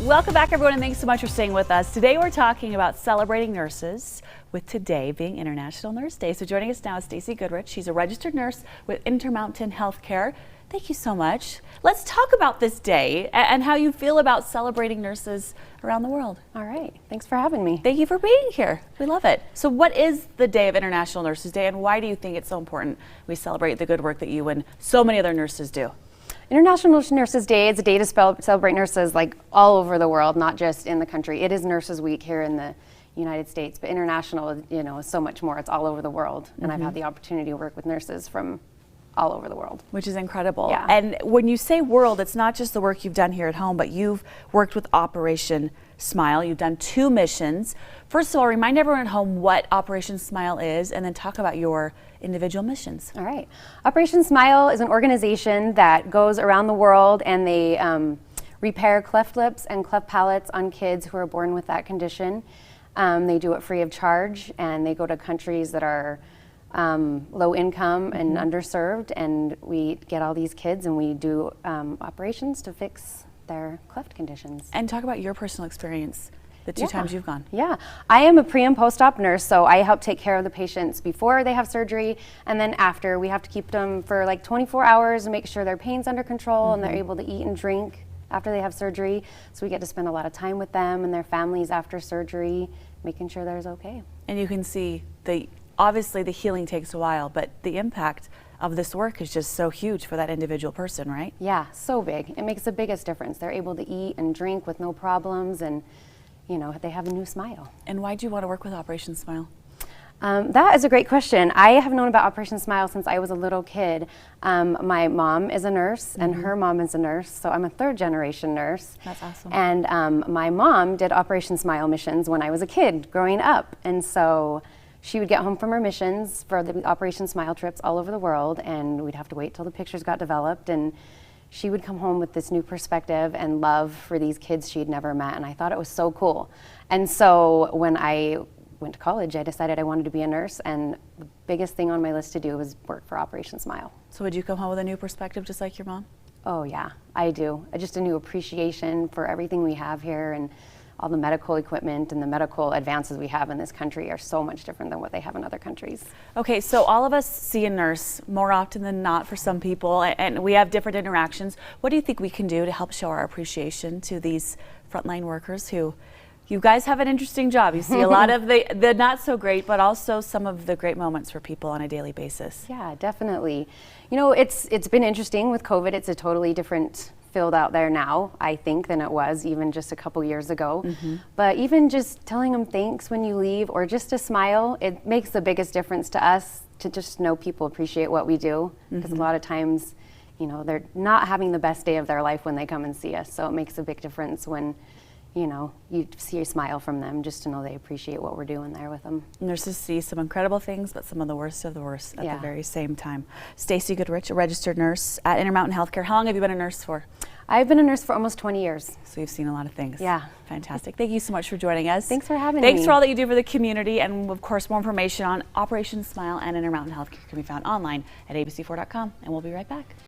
Welcome back, everyone, and thanks so much for staying with us. Today we're talking about celebrating nurses, with today being International Nurse Day. So joining us now is Stacey Goodrich. She's a registered nurse with Intermountain Healthcare. Thank you so much. Let's talk about this day and how you feel about celebrating nurses around the world. All right, thanks for having me. Thank you for being here. We love it. So what is the day of International Nurses Day, and why do you think it's so important we celebrate the good work that you and so many other nurses do? International Nurses Day is a day to celebrate nurses like all over the world, not just in the country. It is Nurses Week here in the United States, but international, is so much more. It's all over the world, and I've had the opportunity to work with nurses from all over the world. Which is incredible. Yeah. And when you say world, it's not just the work you've done here at home, but you've worked with Operation Smile. You've done 2 missions. First of all, remind everyone at home what Operation Smile is, and then talk about your individual missions. All right. Operation Smile is an organization that goes around the world, and they repair cleft lips and cleft palates on kids who are born with that condition. They do it free of charge, and they go to countries that are low income and underserved, and we get all these kids and we do operations to fix their cleft conditions. And talk about your personal experience, the 2 times you've gone. Yeah, I am a pre and post-op nurse, so I help take care of the patients before they have surgery, and then after. We have to keep them for like 24 hours and make sure their pain's under control and they're able to eat and drink after they have surgery. So we get to spend a lot of time with them and their families after surgery, making sure they're okay. And you can see obviously the healing takes a while, but the impact of this work is just so huge for that individual person, right? Yeah, so big. It makes the biggest difference. They're able to eat and drink with no problems, and they have a new smile. And why do you want to work with Operation Smile? That is a great question. I have known about Operation Smile since I was a little kid. My mom is a nurse, and her mom is a nurse, so I'm a 3rd-generation nurse. That's awesome. And my mom did Operation Smile missions when I was a kid growing up, and so she would get home from her missions for the Operation Smile trips all over the world, and we'd have to wait till the pictures got developed, and she would come home with this new perspective and love for these kids she'd never met, and I thought it was so cool. And so when I went to college, I decided I wanted to be a nurse, and the biggest thing on my list to do was work for Operation Smile. So would you come home with a new perspective just like your mom? Oh yeah, I do. Just a new appreciation for everything we have here, and all the medical equipment and the medical advances we have in this country are so much different than what they have in other countries. Okay, so all of us see a nurse more often than not for some people, and we have different interactions. What do you think we can do to help show our appreciation to these frontline workers who, you guys have an interesting job. You see a lot of the not so great, but also some of the great moments for people on a daily basis. Yeah, definitely. It's been interesting with COVID. It's a totally different field out there now, I think, than it was even just a couple years ago. But even just telling them thanks when you leave, or just a smile, it makes the biggest difference to us, to just know people appreciate what we do. Because a lot of times, they're not having the best day of their life when they come and see us. So it makes a big difference when you see a smile from them, just to know they appreciate what we're doing there with them. Nurses see some incredible things, but some of the worst of the worst at the very same time. Stacey Goodrich, a registered nurse at Intermountain Healthcare. How long have you been a nurse for? I've been a nurse for almost 20 years. So you've seen a lot of things. Yeah. Fantastic. Thank you so much for joining us. Thanks for having me. Thanks for all that you do for the community, and of course more information on Operation Smile and Intermountain Healthcare can be found online at abc4.com, and we'll be right back.